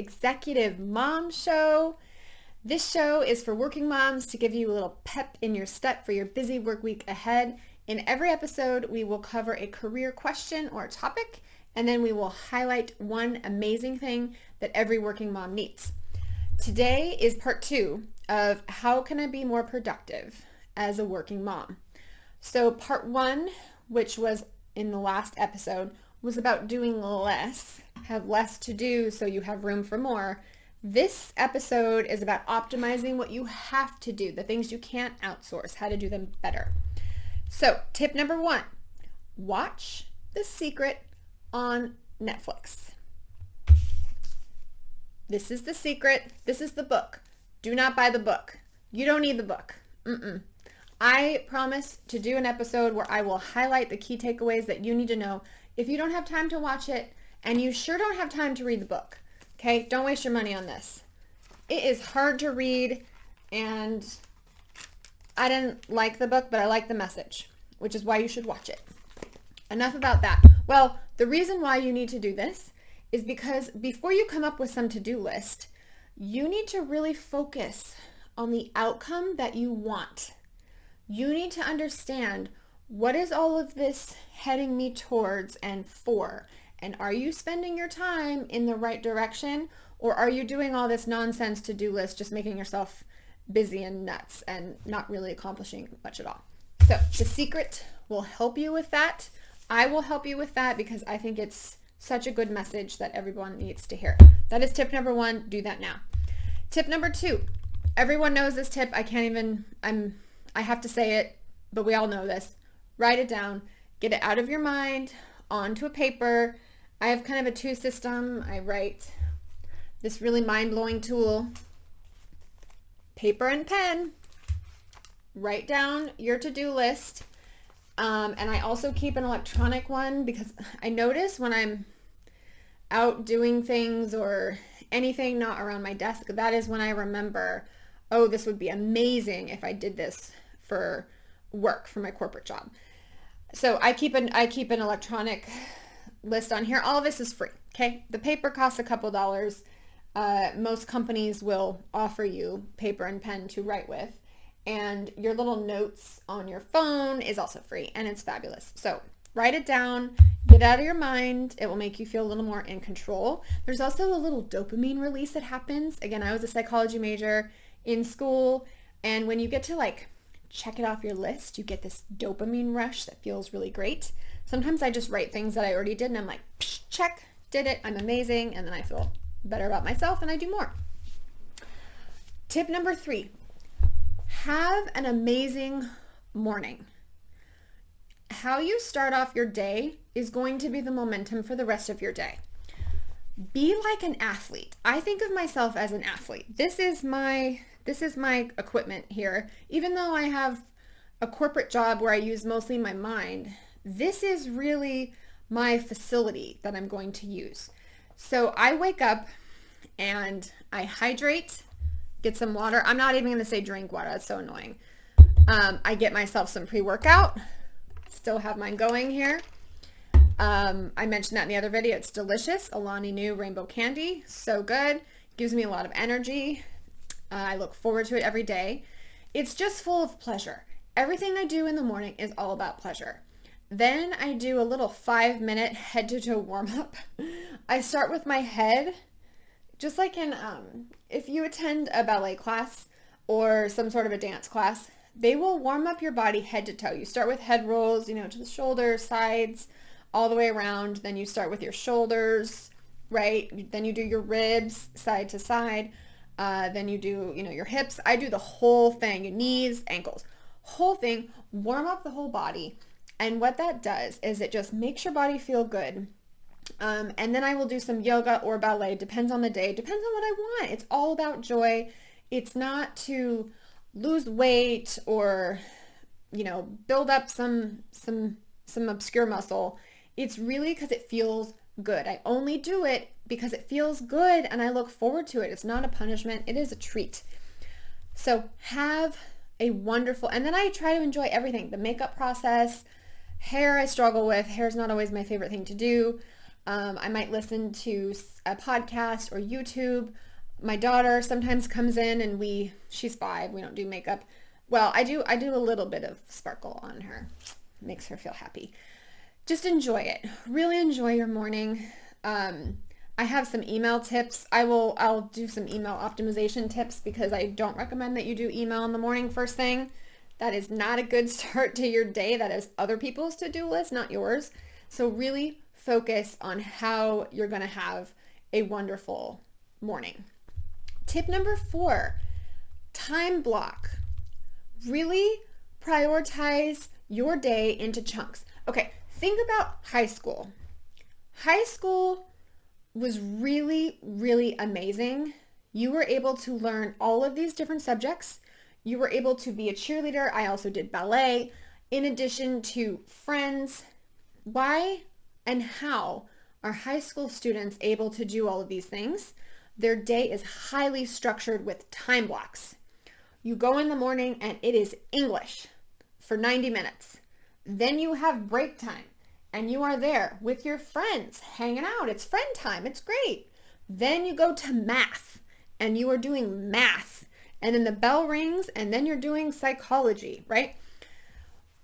Executive Mom Show. This show is for working moms to give you a little pep in your step for your busy work week ahead. In every episode, we will cover a career question or topic, and then we will highlight one amazing thing that every working mom needs. Today is part 2 of how can I be more productive as a working mom. So part 1, which was in the last episode, was about doing less, have less to do so you have room for more. This episode is about optimizing what you have to do, the things you can't outsource, how to do them better. So tip number 1, watch The Secret on Netflix. This is The Secret. This is the book. Do not buy the book. You don't need the book. I promise to do an episode where I will highlight the key takeaways that you need to know if you don't have time to watch it, and you sure don't have time to read the book. Okay? Don't waste your money on this. It is hard to read, and I didn't like the book, but I like the message, which is why you should watch it. Enough about that. Well, the reason why you need to do this is because before you come up with some to-do list, you need to really focus on the outcome that you want. You need to understand, what is all of this heading me towards and for? And are you spending your time in the right direction, or are you doing all this nonsense to-do list, just making yourself busy and nuts and not really accomplishing much at all? So The Secret will help you with that. I will help you with that because I think it's such a good message that everyone needs to hear. That is tip number 1. Do that now. Tip number 2. Everyone knows this tip. I have to say it, but we all know this. Write it down. Get it out of your mind onto a paper. I have kind of a 2 system. I write this really mind-blowing tool, paper and pen. Write down your to-do list. And I also keep an electronic one because I notice when I'm out doing things or anything not around my desk, that is when I remember, oh, this would be amazing if I did this for work, for my corporate job. So I keep an electronic list on here. All of this is free, okay? The paper costs a couple dollars. Most companies will offer you paper and pen to write with. And your little notes on your phone is also free, and it's fabulous. So write it down, get out of your mind. It will make you feel a little more in control. There's also a little dopamine release that happens. Again, I was a psychology major in school, and when you get to check it off your list, you get this dopamine rush that feels really great. Sometimes I just write things that I already did, and I'm like, check, did it, I'm amazing, and then I feel better about myself, and I do more. Tip number 3. Have an amazing morning. How you start off your day is going to be the momentum for the rest of your day. Be like an athlete. I think of myself as an athlete. This is my equipment here. Even though I have a corporate job where I use mostly my mind, this is really my facility that I'm going to use. So I wake up and I hydrate, get some water. I'm not even going to say drink water. That's so annoying. I get myself some pre-workout. Still have mine going here. I mentioned that in the other video. It's delicious. Alani Nu Rainbow Candy. So good. Gives me a lot of energy. I look forward to it every day. It's just full of pleasure. Everything I do in the morning is all about pleasure. Then I do a little 5-minute head to toe warm up. I start with my head, just like in, if you attend a ballet class or some sort of a dance class, they will warm up your body head to toe. You start with head rolls, to the shoulders, sides, all the way around. Then you start with your shoulders, right? Then you do your ribs side to side. Then you do, your hips. I do the whole thing, your knees, ankles, whole thing, warm up the whole body. And what that does is it just makes your body feel good. And then I will do some yoga or ballet, depends on the day, depends on what I want. It's all about joy. It's not to lose weight or, build up some obscure muscle. It's really because it feels good. I only do it because it feels good and I look forward to it. It's not a punishment. It is a treat. So have a wonderful, and then I try to enjoy everything. The makeup process, hair I struggle with. Hair's not always my favorite thing to do. I might listen to a podcast or YouTube. My daughter sometimes comes in and she's 5. We don't do makeup. Well, I do a little bit of sparkle on her. Makes her feel happy. Just enjoy it. Really enjoy your morning. I have some email tips. I'll do some email optimization tips because I don't recommend that you do email in the morning first thing. That is not a good start to your day. That is other people's to-do list, not yours. So really focus on how you're going to have a wonderful morning. Tip number 4, time block. Really prioritize your day into chunks. Okay, think about high school. High school was really, really amazing. You were able to learn all of these different subjects. You were able to be a cheerleader. I also did ballet, in addition to friends. Why and how are high school students able to do all of these things? Their day is highly structured with time blocks. You go in the morning and it is English for 90 minutes. Then you have break time and you are there with your friends hanging out. It's friend time. It's great. Then you go to math and you are doing math. And then the bell rings and then you're doing psychology, right?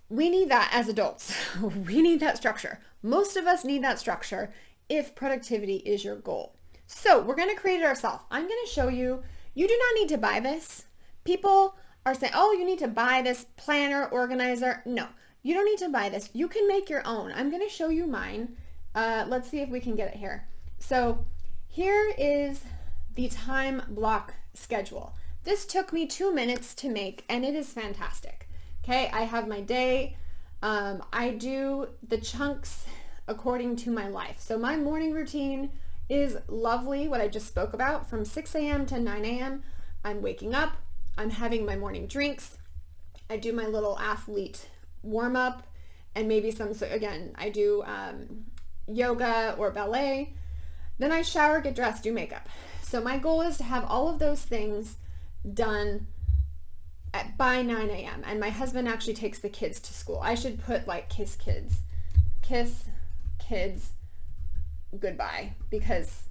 We need that as adults. We need that structure. Most of us need that structure if productivity is your goal. So we're going to create it ourselves. I'm going to show you, you do not need to buy this. People are saying, oh, you need to buy this planner, organizer. No, you don't need to buy this. You can make your own. I'm going to show you mine. Let's see if we can get it here. So here is the time block schedule. This took me 2 minutes to make and it is fantastic. Okay, I have my day. I do the chunks according to my life. So my morning routine is lovely, what I just spoke about, from 6 a.m. to 9 a.m. I'm waking up, I'm having my morning drinks, I do my little athlete warm up, and maybe so again, I do yoga or ballet. Then I shower, get dressed, do makeup. So my goal is to have all of those things done by 9 a.m. And my husband actually takes the kids to school. I should put like kiss kids, goodbye, because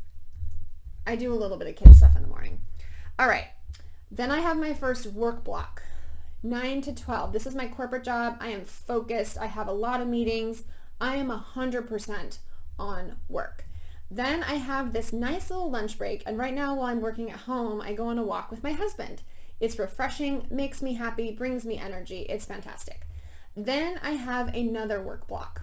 I do a little bit of kid stuff in the morning. All right. Then I have my first work block, 9 to 12. This is my corporate job. I am focused. I have a lot of meetings. I am 100% on work. Then I have this nice little lunch break. And right now while I'm working at home, I go on a walk with my husband. It's refreshing, makes me happy, brings me energy. It's fantastic. Then I have another work block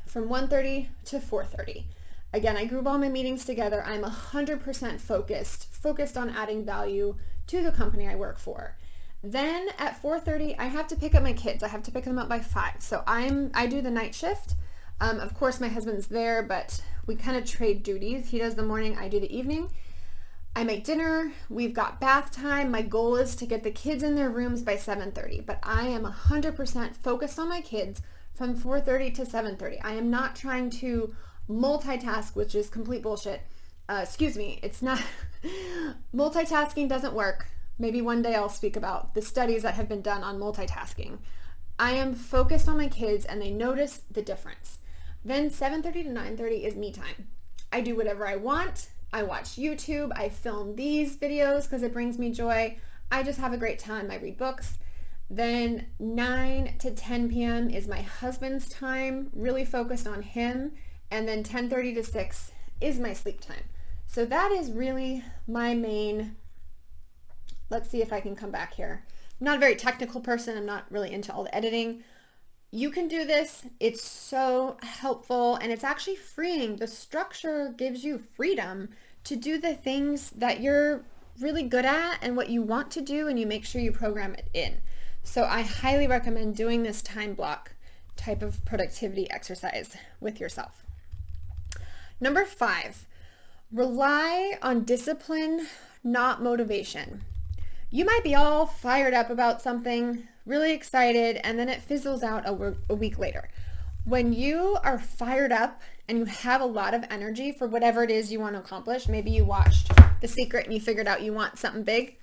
from 1:30 to 4:30. Again, I group all my meetings together. I'm 100% focused on adding value to the company I work for. Then at 4:30, I have to pick up my kids. I have to pick them up by 5. So I do the night shift. Of course, my husband's there, but we kind of trade duties. He does the morning, I do the evening. I make dinner. We've got bath time. My goal is to get the kids in their rooms by 7:30, but I am 100% focused on my kids from 4:30 to 7:30. I am not trying to multitask, which is complete bullshit. It's not, multitasking doesn't work. Maybe one day I'll speak about the studies that have been done on multitasking. I am focused on my kids and they notice the difference. Then 7:30 to 9:30 is me time. I do whatever I want. I watch YouTube. I film these videos because it brings me joy. I just have a great time. I read books. Then 9 to 10 p.m. is my husband's time, really focused on him. And then 10:30 to 6 is my sleep time. So that is really my main, let's see if I can come back here. I'm not a very technical person. I'm not really into all the editing. You can do this. It's so helpful and it's actually freeing. The structure gives you freedom to do the things that you're really good at and what you want to do, and you make sure you program it in. So I highly recommend doing this time block type of productivity exercise with yourself. Number 5, rely on discipline, not motivation. You might be all fired up about something, really excited, and then it fizzles out a week later. When you are fired up and you have a lot of energy for whatever it is you want to accomplish, maybe you watched The Secret and you figured out you want something big.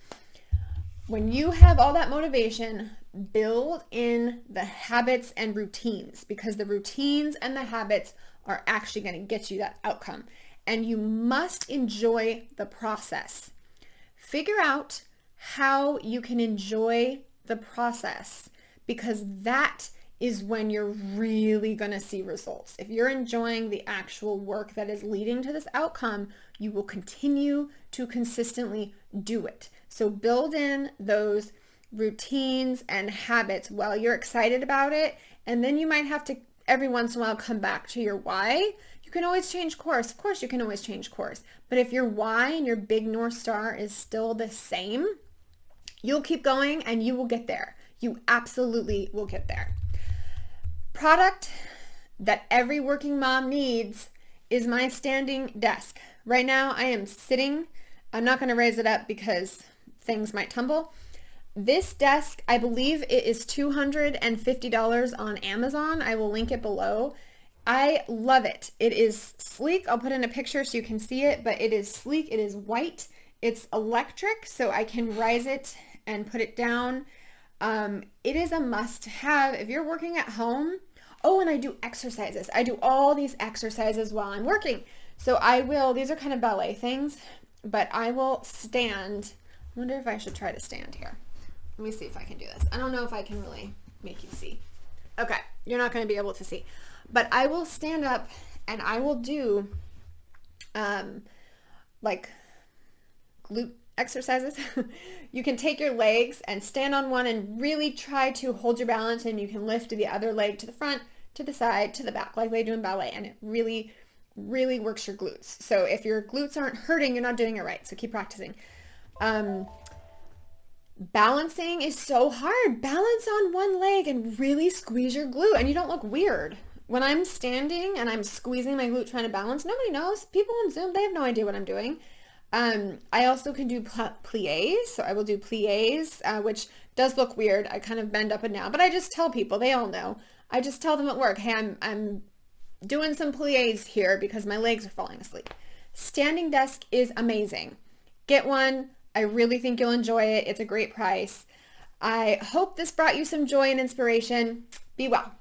When you have all that motivation, build in the habits and routines, because the routines and the habits are actually going to get you that outcome. And you must enjoy the process. Figure out how you can enjoy the process, because that is when you're really going to see results. If you're enjoying the actual work that is leading to this outcome, you will continue to consistently do it. So build in those routines and habits while you're excited about it. And then you might have to every once in a while come back to your why. You can always change course. Of course, you can always change course. But if your why and your big North Star is still the same, you'll keep going and you will get there. You absolutely will get there. Product that every working mom needs is my standing desk. Right now I am sitting. I'm not going to raise it up because things might tumble. This desk, I believe it is $250 on Amazon. I will link it below. I love it. It is sleek. I'll put in a picture so you can see it, but it is sleek. It is white. It's electric, so I can rise it and put it down. It is a must-have if you're working at home. Oh, and I do exercises. I do all these exercises while I'm working. So these are kind of ballet things, but I will stand. I wonder if I should try to stand here. Let me see if I can do this. I don't know if I can really make you see. Okay, you're not going to be able to see. But I will stand up and I will do like glute exercises. You can take your legs and stand on one and really try to hold your balance, and you can lift the other leg to the front, to the side, to the back, like they do in ballet, and it really, really works your glutes. So if your glutes aren't hurting, you're not doing it right. So keep practicing. Balancing is so hard. Balance on one leg and really squeeze your glute, and you don't look weird. When I'm standing and I'm squeezing my glute trying to balance, nobody knows. People on Zoom, they have no idea what I'm doing. I also can do pliés. So I will do pliés, which does look weird. I kind of bend up and down, but I just tell people, they all know. I just tell them at work, hey, I'm doing some pliés here because my legs are falling asleep. Standing desk is amazing. Get one. I really think you'll enjoy it. It's a great price. I hope this brought you some joy and inspiration. Be well.